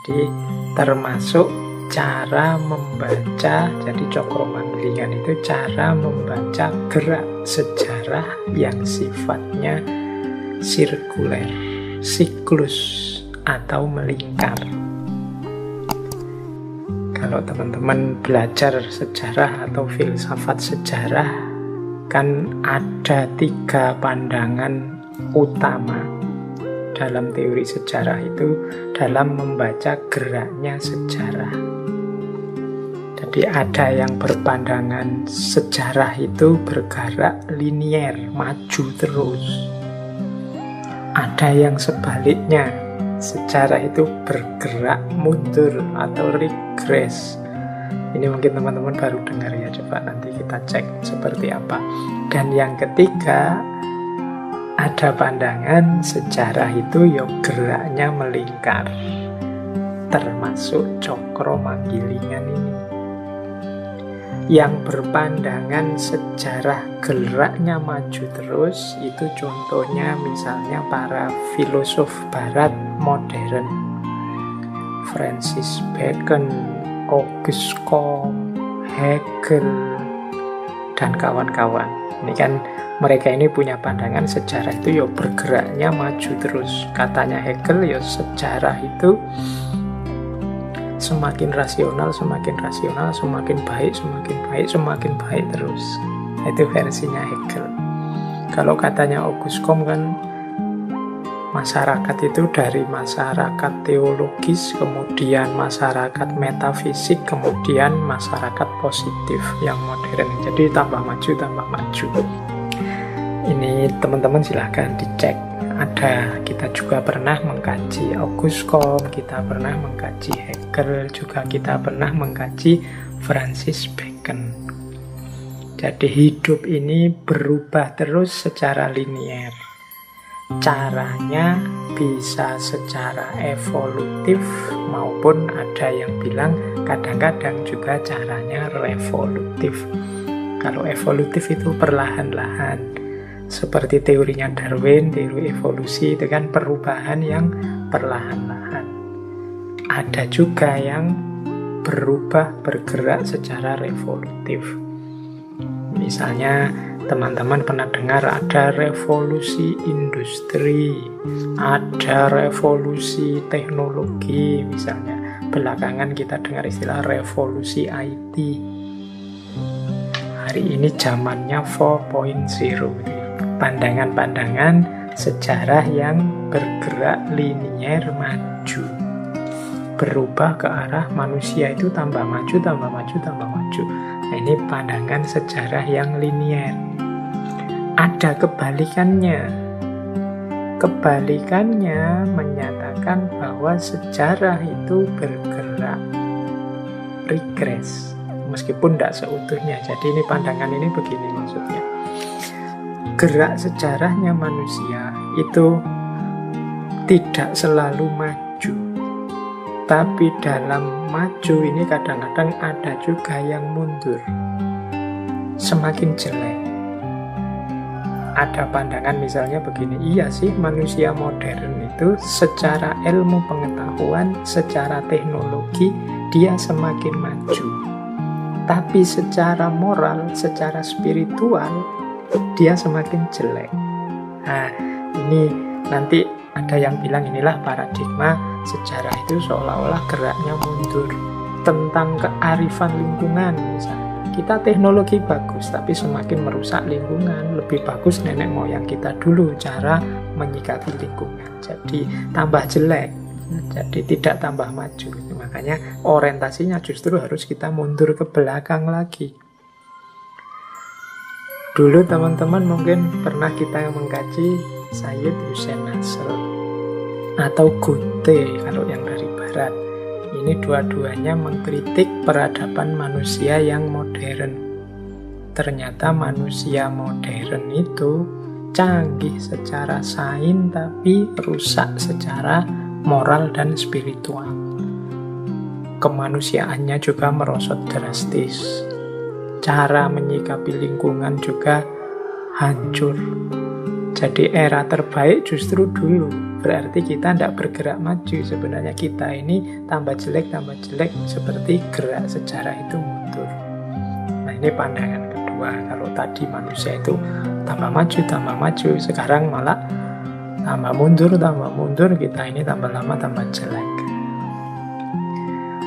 Jadi termasuk cara membaca, jadi Cokromanggilingan itu cara membaca gerak sejarah yang sifatnya sirkuler, siklus atau melingkar. Kalau teman-teman belajar sejarah atau filsafat sejarah, kan ada 3 pandangan utama dalam teori sejarah itu dalam membaca geraknya sejarah. Jadi ada yang berpandangan sejarah itu bergerak linier, maju terus. Ada yang sebaliknya, sejarah itu bergerak mundur atau regres. Ini mungkin teman-teman baru dengar ya, coba nanti kita cek seperti apa. Dan yang ketiga, ada pandangan sejarah itu ya geraknya melingkar, termasuk Cokromanggilingan ini. Yang berpandangan sejarah geraknya maju terus, itu contohnya misalnya para filosof barat modern, Francis Bacon, Auguste Comte, Hegel, dan kawan-kawan. Ini kan mereka ini punya pandangan sejarah itu ya bergeraknya maju terus. Katanya Hegel ya sejarah itu semakin rasional, semakin baik, semakin baik terus. Itu versinya Hegel. Kalau katanya Auguste Comte kan masyarakat itu dari masyarakat teologis, kemudian masyarakat metafisik, kemudian masyarakat positif yang modern. Jadi tambah maju. Ini teman-teman silahkan dicek. Kita juga pernah mengkaji Auguste Comte, kita pernah mengkaji Hegel, juga kita pernah mengkaji Francis Bacon. Jadi hidup ini berubah terus secara linier. Caranya bisa secara evolutif maupun ada yang bilang kadang-kadang juga caranya revolutif. Kalau evolutif itu perlahan-lahan. Seperti teorinya Darwin, teori evolusi itu kan perubahan yang perlahan-lahan. Ada juga yang bergerak secara revolutif. Misalnya teman-teman pernah dengar ada revolusi industri, ada revolusi teknologi misalnya. Belakangan kita dengar istilah revolusi IT. Hari ini zamannya 4.0. Pandangan-pandangan sejarah yang bergerak linier maju, berubah ke arah manusia itu tambah maju. Nah, ini pandangan sejarah yang linier. Ada kebalikannya. Kebalikannya menyatakan bahwa sejarah itu bergerak regres, meskipun tidak seutuhnya. Jadi ini pandangan ini begini maksudnya. Gerak sejarahnya manusia itu tidak selalu maju, tapi dalam maju ini kadang-kadang ada juga yang mundur, semakin jelek. Ada pandangan misalnya begini, iya sih manusia modern itu secara ilmu pengetahuan, secara teknologi dia semakin maju, tapi secara moral, secara spiritual dia semakin jelek. Nah, ini nanti ada yang bilang inilah paradigma sejarah itu seolah-olah geraknya mundur. Tentang kearifan lingkungan misalnya. Kita teknologi bagus, tapi semakin merusak lingkungan. Lebih bagus nenek moyang kita dulu cara menyikapi lingkungan. Jadi tambah jelek. Jadi tidak tambah maju. Makanya orientasinya justru harus kita mundur ke belakang lagi. Dulu teman-teman mungkin pernah kita mengkaji Sayyid Hussein Nasr atau Goethe kalau yang dari barat. Ini dua-duanya mengkritik peradaban manusia yang modern. Ternyata manusia modern itu canggih secara sains tapi rusak secara moral dan spiritual. Kemanusiaannya juga merosot drastis. Cara menyikapi lingkungan juga hancur. Jadi era terbaik justru dulu. Berarti kita tidak bergerak maju. Sebenarnya kita ini tambah jelek seperti gerak sejarah itu mundur. Nah, ini pandangan kedua. Kalau tadi manusia itu tambah maju, sekarang malah tambah mundur, kita ini tambah lama tambah jelek.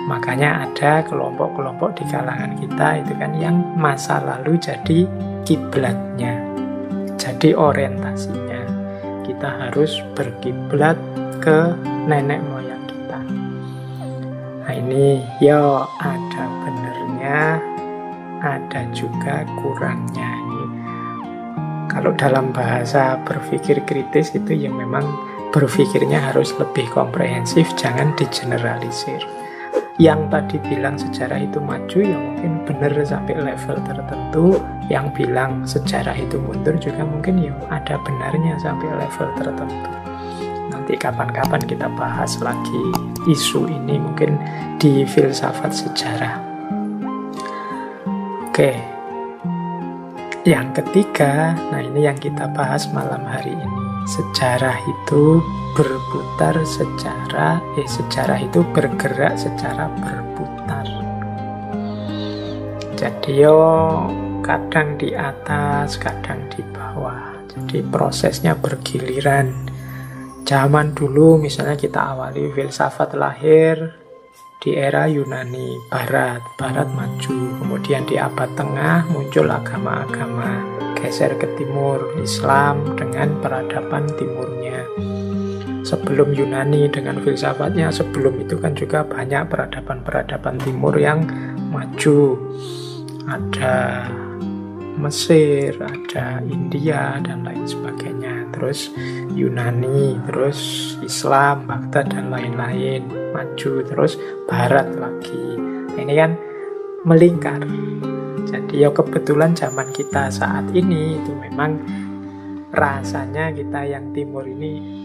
Makanya ada kelompok-kelompok di kalangan kita itu kan yang masa lalu jadi kiblatnya, jadi orientasinya. Kita harus berkiblat ke nenek moyang kita. Nah ini ya ada benernya, ada juga kurangnya. Ini kalau dalam bahasa berpikir kritis itu yang memang berpikirnya harus lebih komprehensif, jangan digeneralisir. Yang tadi bilang sejarah itu maju ya mungkin benar sampai level tertentu, yang bilang sejarah itu mundur juga mungkin ya ada benarnya sampai level tertentu. Nanti kapan-kapan kita bahas lagi isu ini mungkin di filsafat sejarah. Oke, yang ketiga, nah ini yang kita bahas malam hari ini. Sejarah itu berputar sejarah itu bergerak secara berputar. Jadi yo kadang di atas, kadang di bawah. Jadi prosesnya bergiliran. Zaman dulu misalnya kita awali filsafat lahir di era Yunani Barat maju. Kemudian di abad tengah muncul agama-agama, geser ke timur, Islam dengan peradaban timurnya. Sebelum Yunani dengan filsafatnya, sebelum itu kan juga banyak peradaban-peradaban timur yang maju. Ada Mesir, ada India, dan lain sebagainya. Terus Yunani, terus Islam, Baghdad, dan lain-lain maju. Terus Barat lagi. Ini kan melingkar. Jadi ya kebetulan zaman kita saat ini itu memang rasanya kita yang timur ini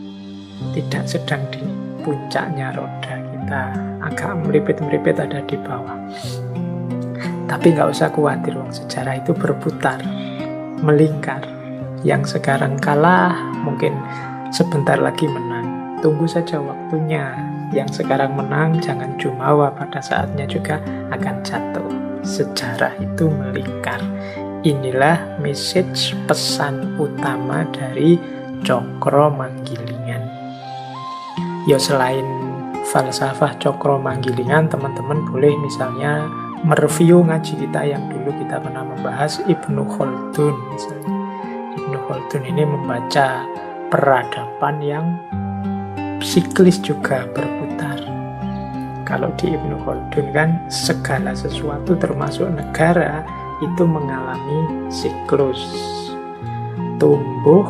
tidak sedang di puncaknya roda, kita agak melipit-melipit ada di bawah. Tapi nggak usah khawatir, sejarah itu berputar, melingkar. Yang sekarang kalah mungkin sebentar lagi menang. Tunggu saja waktunya. Yang sekarang menang jangan jumawa, pada saatnya juga akan jatuh. Sejarah itu melingkar. Inilah message pesan utama dari Cokro Manggilingan. Ya selain falsafah Cokro Manggilingan, teman-teman boleh misalnya mereview ngaji kita yang dulu kita pernah membahas Ibnu Khaldun misalnya. Ibnu Khaldun ini membaca peradaban yang siklis juga berputar. Kalau di Ibnu Khaldun kan segala sesuatu termasuk negara itu mengalami siklus. Tumbuh,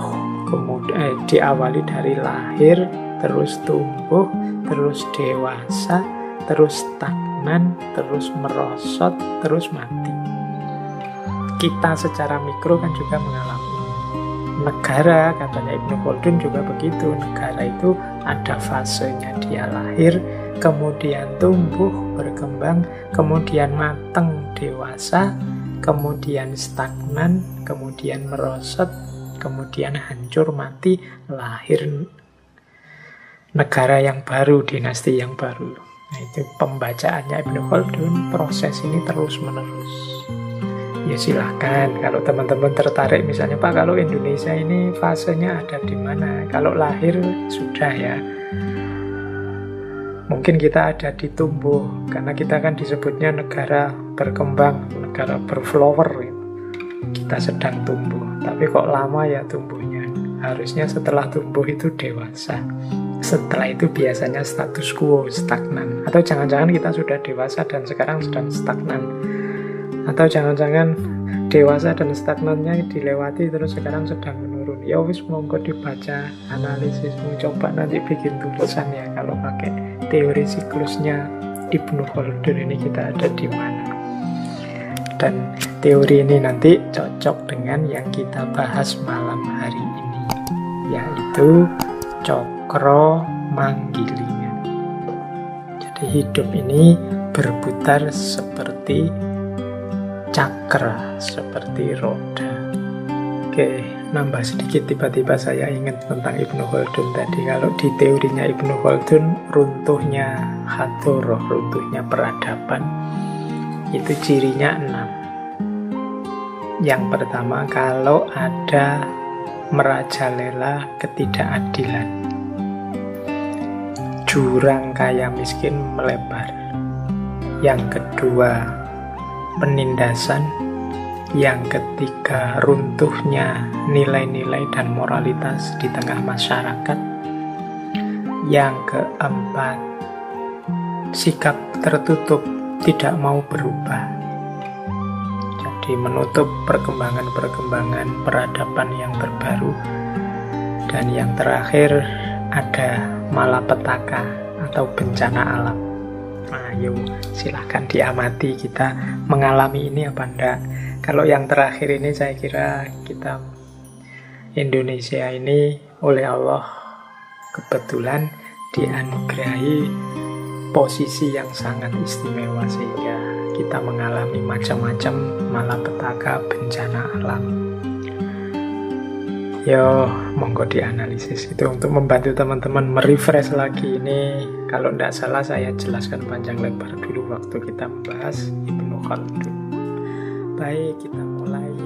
kemudian diawali dari lahir, terus tumbuh, terus dewasa, terus stagnan, terus merosot, terus mati. Kita secara mikro kan juga mengalami. Negara, katanya Ibnu Khaldun juga begitu. Negara itu ada fasenya, dia lahir, kemudian tumbuh, berkembang, kemudian mateng, dewasa, kemudian stagnan, kemudian merosot, kemudian hancur, mati, lahir negara yang baru, dinasti yang baru. Nah, itu pembacaannya Ibnu Khaldun, proses ini terus-menerus. Ya silahkan, kalau teman-teman tertarik misalnya, Pak, kalau Indonesia ini fasenya ada di mana? Kalau lahir sudah ya. Mungkin kita ada di tumbuh, karena kita kan disebutnya negara berkembang, negara berflower. Kita sedang tumbuh, tapi kok lama ya tumbuhnya? Harusnya setelah tumbuh itu dewasa. Setelah itu biasanya status quo, stagnan. Atau jangan-jangan kita sudah dewasa dan sekarang sedang stagnan. Atau jangan-jangan dewasa dan stagnannya dilewati terus sekarang sedang menurun. Ya wis, monggo dibaca analisismu, coba nanti bikin tulisan ya kalau pakai teori siklusnya Ibnu Khaldun ini kita ada di mana. Dan teori ini nanti cocok dengan yang kita bahas malam hari ini, yaitu Cokro Manggilingan. Jadi hidup ini berputar seperti cakra, seperti roda. Oke, nambah sedikit, tiba-tiba saya ingat tentang Ibnu Khaldun tadi. Kalau di teorinya Ibnu Khaldun, runtuhnya hadoroh, runtuhnya peradaban, itu cirinya 6. Yang pertama, kalau ada merajalela ketidakadilan, jurang kaya miskin melebar. Yang kedua, penindasan. Yang ketiga, runtuhnya nilai-nilai dan moralitas di tengah masyarakat. Yang keempat, sikap tertutup, tidak mau berubah. Jadi menutup perkembangan-perkembangan peradaban yang terbaru. Dan yang terakhir, ada malapetaka atau bencana alam. Ayo, silahkan diamati kita mengalami ini apa enggak. Kalau yang terakhir ini saya kira kita Indonesia ini oleh Allah kebetulan dianugerahi posisi yang sangat istimewa sehingga kita mengalami macam-macam malapetaka bencana alam. Yo, monggo dianalisis itu untuk membantu teman-teman merefresh lagi ini. Kalau tidak salah saya jelaskan panjang lebar dulu waktu kita membahas Ibnu Khaldun. Baik, kita mulai.